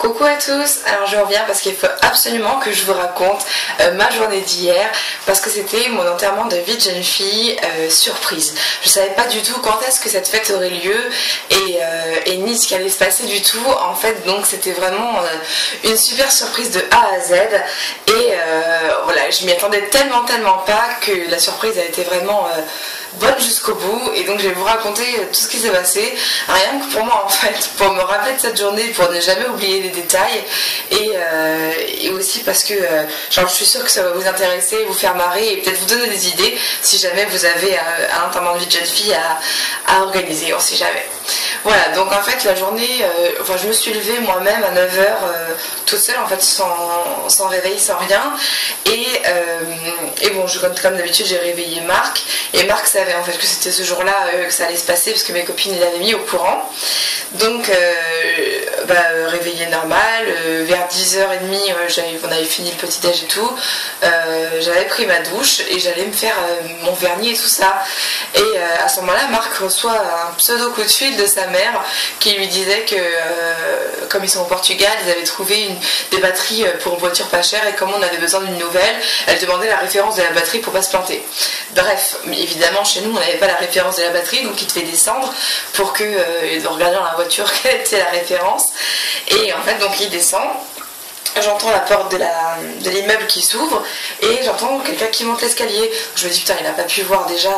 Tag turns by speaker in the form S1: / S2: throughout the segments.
S1: Coucou à tous, alors je reviens parce qu'il faut absolument que je vous raconte ma journée d'hier parce que c'était mon enterrement de vie de jeune fille surprise. Je savais pas du tout quand est-ce que cette fête aurait lieu et ni ce qui allait se passer du tout. En fait, donc c'était vraiment une super surprise de A à Z et voilà, je m'y attendais tellement pas que la surprise a été vraiment bonne jusqu'au bout. Et donc je vais vous raconter tout ce qui s'est passé, rien que pour moi en fait, pour me rappeler de cette journée, pour ne jamais oublier les détails et aussi parce que genre, je suis sûre que ça va vous intéresser, vous faire marrer et peut-être vous donner des idées si jamais vous avez un enterrement de vie de jeune fille à organiser, on sait jamais. Voilà, donc en fait la journée, enfin je me suis levée moi-même à 9 h toute seule en fait, sans réveil, sans rien, et bon, comme d'habitude j'ai réveillé Marc, et Marc savait en fait que c'était ce jour-là que ça allait se passer parce que mes copines l'avaient mis au courant. Donc réveillé normal, vers 10 h 30 on avait fini le petit déj et tout, j'avais pris ma douche et j'allais me faire mon vernis et tout ça, et à ce moment là Marc reçoit un pseudo coup de fil de sa mère qui lui disait que comme ils sont au Portugal, ils avaient trouvé des batteries pour une voiture pas chère et comme on avait besoin d'une nouvelle, elle demandait la référence de la batterie pour pas se planter. Bref, évidemment chez nous on n'avait pas la référence de la batterie, donc il devait descendre pour que en regardant dans la voiture quelle était la référence. Et en fait donc il descend, j'entends la porte de l'immeuble qui s'ouvre et j'entends quelqu'un qui monte l'escalier. Je me dis putain, il n'a pas pu voir déjà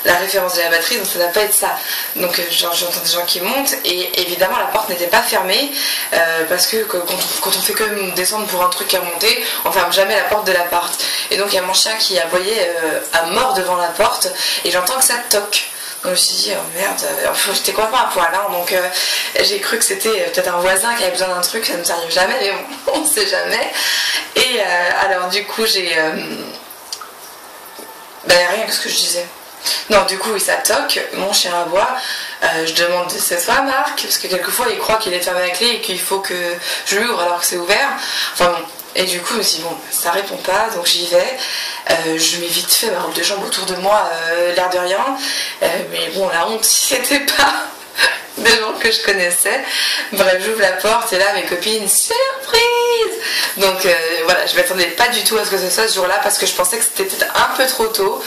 S1: la référence de la batterie, donc ça ne doit pas être ça. Donc j'entends des gens qui montent et évidemment la porte n'était pas fermée parce que quand on fait que descendre pour un truc qui est remonté, on ferme jamais la porte de l'appart. Et donc il y a mon chien qui aboyait à mort devant la porte et j'entends que ça toque. Donc je me suis dit, oh merde, j'étais complètement à poil, hein, donc j'ai cru que c'était peut-être un voisin qui avait besoin d'un truc, ça ne nous arrive jamais, mais bon, on ne sait jamais. Et alors du coup j'ai... rien que ce que je disais. Non, du coup, ça toque, mon chien aboie, je demande si c'est toi Marc, parce que quelquefois il croit qu'il est fermé à la clé et qu'il faut que je l'ouvre alors que c'est ouvert. Enfin bon. Et du coup, je me suis dit, bon, ça répond pas, donc j'y vais. Je mets vite fait ma robe de chambre autour de moi, l'air de rien. Mais bon, la honte, si c'était pas des gens que je connaissais. Bref, j'ouvre la porte et là, mes copines, surprise! Donc voilà, je m'attendais pas du tout à ce que ce soit ce jour-là parce que je pensais que c'était peut-être un peu trop tôt.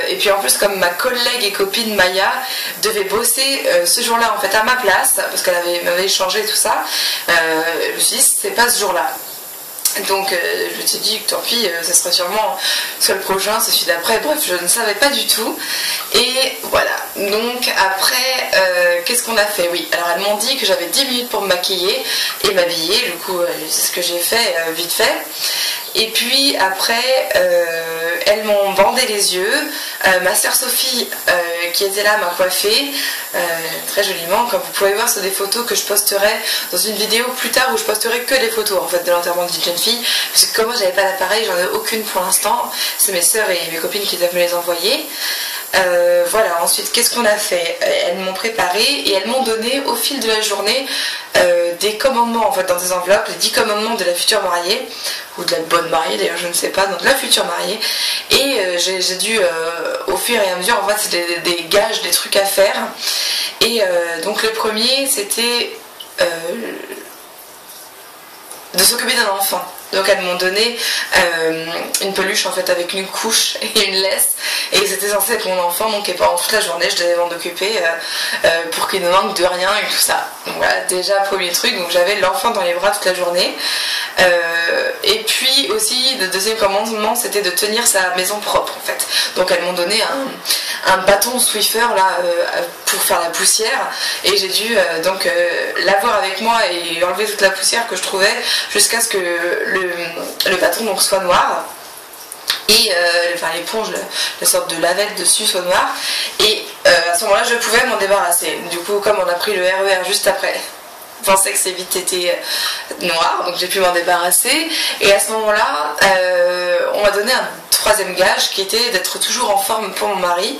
S1: Et puis en plus, comme ma collègue et copine Maya devait bosser ce jour-là en fait à ma place, parce qu'elle m'avait échangé tout ça, je me suis dit, c'est pas ce jour-là. Donc je me suis dit que tant pis, ça sera sûrement soit le prochain, c'est celui d'après, bref, je ne savais pas du tout. Et voilà, donc après, qu'est-ce qu'on a fait? Oui, alors elles m'ont dit que j'avais 10 minutes pour me maquiller et m'habiller, du coup c'est ce que j'ai fait vite fait. Et puis après, elles m'ont bandé les yeux. Ma soeur Sophie, qui était là, m'a coiffée très joliment, comme vous pouvez voir sur des photos que je posterai dans une vidéo plus tard où je posterai que les photos en fait de l'enterrement de vie de jeune fille, parce que comme moi j'avais pas d'appareil, j'en ai aucune pour l'instant, c'est mes soeurs et mes copines qui doivent me les envoyer. Voilà, ensuite qu'est-ce qu'on a fait? Elles m'ont préparé et elles m'ont donné au fil de la journée des commandements en fait dans des enveloppes, les 10 commandements de la future mariée, ou de la bonne mariée d'ailleurs, je ne sais pas, donc de la future mariée. Et j'ai dû au fur et à mesure, en fait c'était des gages, des trucs à faire. Et donc le premier c'était de s'occuper d'un enfant. Donc elles m'ont donné une peluche en fait avec une couche et une laisse, et c'était censé être mon enfant, donc et pendant toute la journée je devais m'en occuper pour qu'il ne manque de rien et tout ça. Donc voilà, déjà premier truc, donc j'avais l'enfant dans les bras toute la journée. Et puis aussi le deuxième commandement c'était de tenir sa maison propre en fait. Donc elles m'ont donné un bâton Swiffer là pour faire la poussière, et j'ai dû donc l'avoir avec moi et enlever toute la poussière que je trouvais jusqu'à ce que le bâton donc soit noir et l'éponge, la sorte de lavette dessus soit noire, et à ce moment là je pouvais m'en débarrasser. Du coup comme on a pris le RER juste après, je pensais que c'est vite été noir, donc j'ai pu m'en débarrasser. Et à ce moment-là, on m'a donné un troisième gage qui était d'être toujours en forme pour mon mari.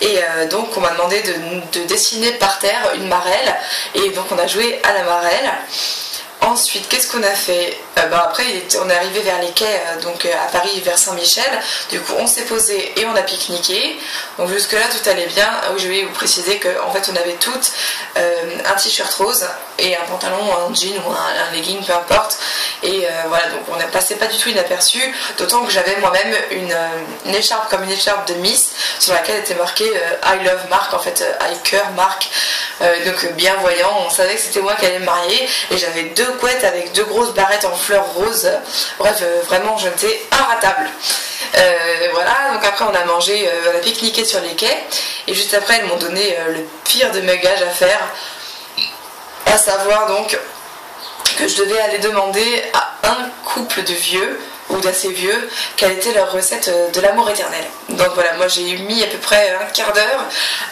S1: Et donc on m'a demandé de dessiner par terre une marelle. Et donc on a joué à la marelle. Ensuite, qu'est-ce qu'on a fait? Après, on est arrivé vers les quais, donc à Paris, vers Saint-Michel. Du coup, on s'est posé et on a pique-niqué. Donc jusque-là, tout allait bien. Ah oui, je vais vous préciser qu'en fait, on avait toutes un t-shirt rose et un pantalon, un jean ou un legging, peu importe. Et voilà, donc on ne passait pas du tout inaperçu, d'autant que j'avais moi-même une écharpe comme une écharpe de Miss sur laquelle était marqué I love Marc, en fait I care Marc, donc bienvoyant. On savait que c'était moi qui allais me marier, et j'avais 2 couettes avec 2 grosses barrettes en fleurs roses. Bref, vraiment j'étais inratable. Voilà, donc après on a mangé, on a pique-niqué sur les quais, et juste après elles m'ont donné le pire de mes gages à faire, à savoir donc que je devais aller demander à un couple de vieux ou d'assez vieux quelle était leur recette de l'amour éternel. Donc voilà, moi j'ai mis à peu près un quart d'heure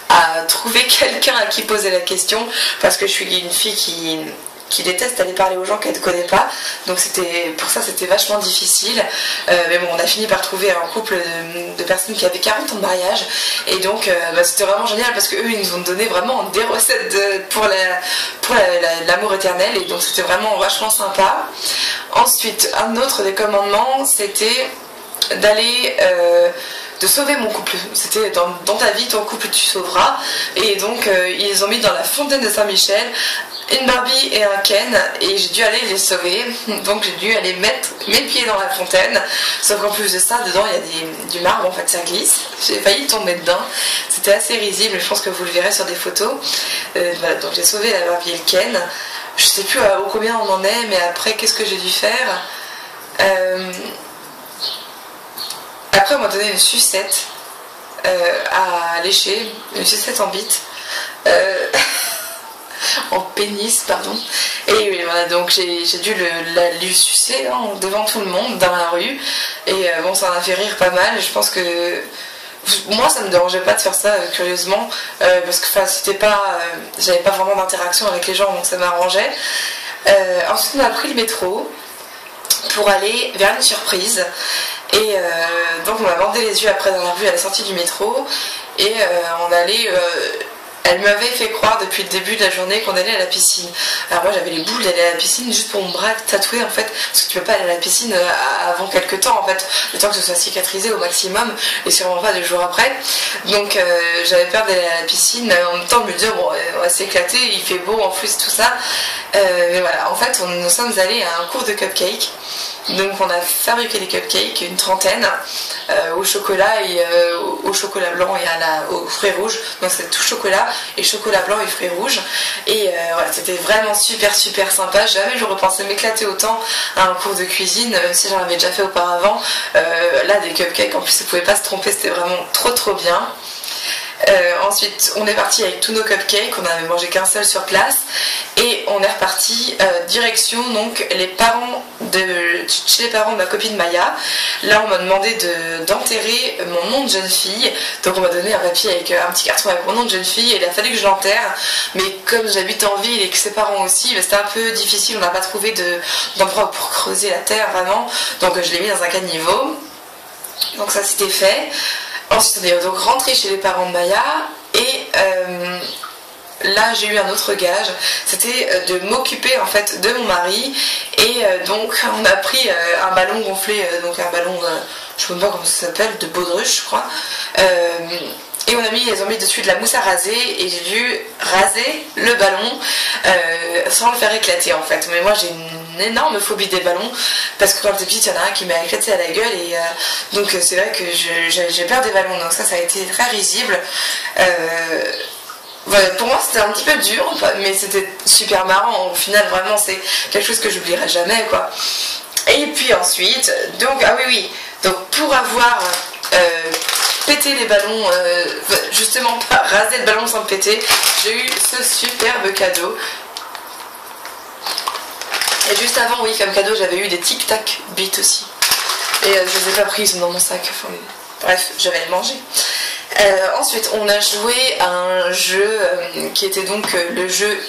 S1: à trouver quelqu'un à qui poser la question, parce que je suis une fille qui déteste aller parler aux gens qu'elle ne connaît pas, donc pour ça c'était vachement difficile, mais bon, on a fini par trouver un couple de personnes qui avaient 40 ans de mariage, et donc c'était vraiment génial, parce qu'eux ils nous ont donné vraiment des recettes pour l'amour éternel, et donc c'était vraiment vachement sympa. Ensuite, un autre des commandements, c'était d'aller de sauver mon couple. C'était dans ta vie, ton couple tu sauveras, et donc ils ont mis dans la fontaine de Saint-Michel une Barbie et un Ken, et j'ai dû aller les sauver, donc j'ai dû aller mettre mes pieds dans la fontaine, sauf qu'en plus de ça, dedans il y a du marbre, en fait ça glisse, j'ai failli tomber dedans, c'était assez risible, je pense que vous le verrez sur des photos. Voilà, donc j'ai sauvé la Barbie et le Ken, je sais plus au combien on en est, mais après qu'est-ce que j'ai dû faire, après on m'a donné une sucette à lécher, une sucette en bite, en pénis, pardon. Et voilà, donc j'ai dû lui sucer devant tout le monde dans la rue. Et bon, ça m'a fait rire pas mal. Je pense que moi, ça me dérangeait pas de faire ça, curieusement, parce que c'était pas, j'avais pas vraiment d'interaction avec les gens, donc ça m'arrangeait. Ensuite, on a pris le métro pour aller vers une surprise. Et donc, on m'a bandé les yeux après dans la rue à la sortie du métro. Et on allait. Elle m'avait fait croire depuis le début de la journée qu'on allait à la piscine. Alors moi j'avais les boules d'aller à la piscine juste pour mon bras tatoué, en fait, parce que tu peux pas aller à la piscine avant quelques temps, en fait, le temps que ce soit cicatrisé au maximum, et sûrement pas 2 jours après. Donc j'avais peur d'aller à la piscine, en même temps de me dire bon, on va s'éclater, il fait beau en plus, tout ça. Mais voilà, en fait nous sommes allés à un cours de cupcake. Donc on a fabriqué des cupcakes, une trentaine, au chocolat et au chocolat blanc et aux fruits rouges. Donc c'était tout chocolat et chocolat blanc et fruits rouges. Et voilà, c'était vraiment super sympa. Jamais j'aurais pensé m'éclater autant à un cours de cuisine, si j'en avais déjà fait auparavant. Là, des cupcakes, en plus ça pouvait pas se tromper, c'était vraiment trop bien. Ensuite on est parti avec tous nos cupcakes, on n'avait mangé qu'un seul sur place, et on est reparti direction donc chez les parents de ma copine Maya. Là on m'a demandé d'enterrer mon nom de jeune fille, donc on m'a donné un papier avec un petit carton avec mon nom de jeune fille, et il a fallu que je l'enterre, mais comme j'habite en ville et que ses parents aussi, c'était un peu difficile, on n'a pas trouvé d'endroit pour creuser la terre vraiment, donc je l'ai mis dans un caniveau, donc ça c'était fait. Ensuite on est donc rentré chez les parents de Maya, et là j'ai eu un autre gage, c'était de m'occuper en fait de mon mari, et donc on a pris un ballon gonflé, donc un ballon, je ne sais même pas comment ça s'appelle, de baudruche je crois, et ils ont mis dessus de la mousse à raser, et j'ai dû raser le ballon sans le faire éclater en fait. Mais moi j'ai une énorme phobie des ballons, parce que quand j'étais petite il y en a un qui m'a éclaté à la gueule, et donc c'est vrai que j'ai peur des ballons, donc ça a été très risible. Voilà, pour moi c'était un petit peu dur, mais c'était super marrant. Au final vraiment c'est quelque chose que j'oublierai jamais quoi. Et puis ensuite, donc ah oui, donc pour avoir péter les ballons, justement pas raser le ballon sans le péter, j'ai eu ce superbe cadeau. Et juste avant, oui, comme cadeau, j'avais eu des Tic Tac Beat aussi. Et je les ai pas pris, ils sont dans mon sac. Enfin, bref, je vais les manger. Ensuite, on a joué à un jeu qui était donc le jeu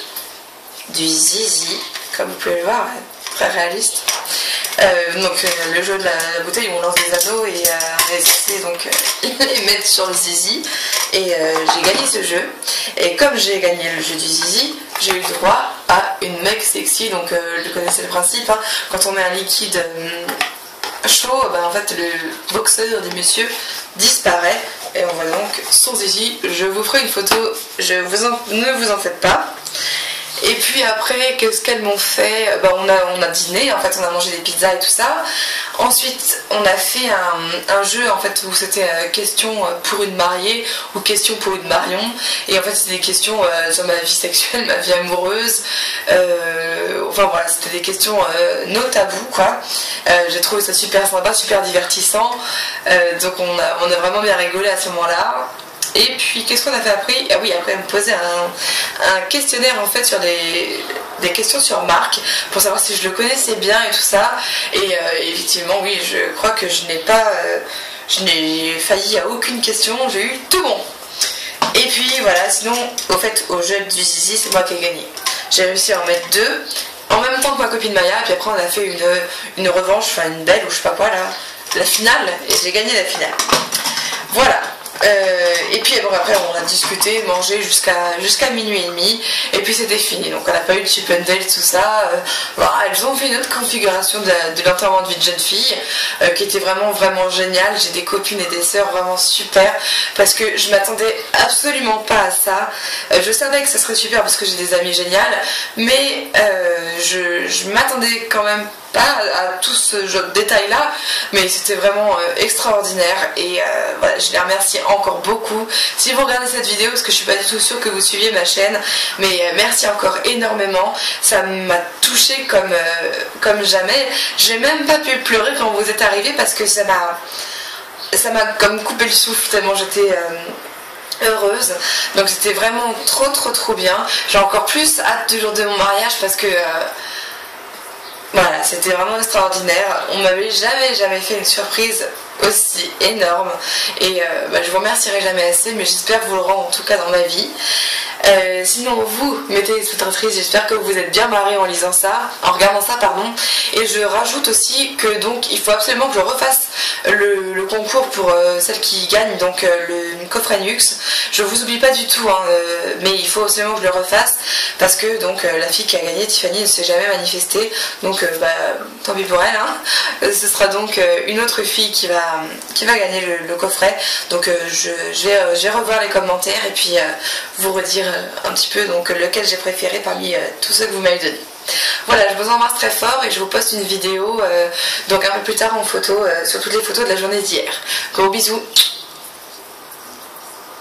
S1: du zizi, comme vous pouvez le voir, très réaliste. Donc le jeu de la bouteille où on lance des anneaux et on est censé donc les mettre sur le zizi, et j'ai gagné ce jeu, et comme j'ai gagné le jeu du zizi, j'ai eu le droit à une mec sexy. Donc vous connaissez le principe, hein, quand on met un liquide chaud, en fait le boxeur des messieurs disparaît, et on voit donc son zizi. Je vous ferai une photo, ne vous en faites pas. Et puis après, qu'est-ce qu'elles m'ont fait? On a dîné, en fait on a mangé des pizzas et tout ça. Ensuite on a fait un jeu en fait où c'était question pour une mariée ou question pour une marion. Et en fait c'était des questions sur ma vie sexuelle, ma vie amoureuse. Enfin voilà, c'était des questions no tabou quoi. J'ai trouvé ça super sympa, super divertissant. Donc on a vraiment bien rigolé à ce moment-là. Et puis qu'est-ce qu'on a fait après? Ah oui, après elle me posait un questionnaire en fait sur des questions sur Marc pour savoir si je le connaissais bien et tout ça. Et effectivement oui, je crois que je n'ai failli à aucune question, j'ai eu tout bon. Et puis voilà, sinon au fait au jeu du zizi c'est moi qui ai gagné. J'ai réussi à en mettre 2 en même temps que ma copine Maya. Et puis après on a fait une revanche, enfin une belle ou je sais pas quoi là, la finale, et j'ai gagné la finale. Voilà. Et puis bon, après on a discuté, mangé jusqu'à minuit et demi et puis c'était fini, donc on n'a pas eu de chip and dale tout ça. Voilà, elles ont fait une autre configuration de l'enterrement de vie de jeune fille qui était vraiment géniale. J'ai des copines et des sœurs vraiment super parce que je m'attendais absolument pas à ça. Je savais que ça serait super parce que j'ai des amies géniales, mais je m'attendais quand même pas à tout ce genre de détails là, mais c'était vraiment extraordinaire. Et voilà, je les remercie encore beaucoup si vous regardez cette vidéo, parce que je suis pas du tout sûre que vous suiviez ma chaîne, mais merci encore énormément, ça m'a touchée comme jamais. J'ai même pas pu pleurer quand vous êtes arrivés parce que ça m'a comme coupé le souffle tellement j'étais heureuse. Donc c'était vraiment trop bien. J'ai encore plus hâte du jour de mon mariage parce que voilà, c'était vraiment extraordinaire. On m'avait jamais fait une surprise aussi énorme. Et je vous remercierai jamais assez, mais j'espère vous le rendre en tout cas dans ma vie. Sinon vous, mes téléspectatrices, j'espère que vous êtes bien marrées en lisant ça, en regardant ça pardon. Et je rajoute aussi que donc il faut absolument que je refasse le concours pour celle qui gagne donc le coffret Nux. Je vous oublie pas du tout hein, mais il faut absolument que je le refasse parce que donc la fille qui a gagné, Tiffany, ne s'est jamais manifestée, donc tant pis pour elle hein. Ce sera donc une autre fille qui va gagner le coffret. Donc je vais revoir les commentaires et puis vous redire un petit peu donc lequel j'ai préféré parmi tous ceux que vous m'avez donné. Voilà, je vous embrasse très fort et je vous poste une vidéo donc un peu plus tard en photo sur toutes les photos de la journée d'hier. Gros bisous.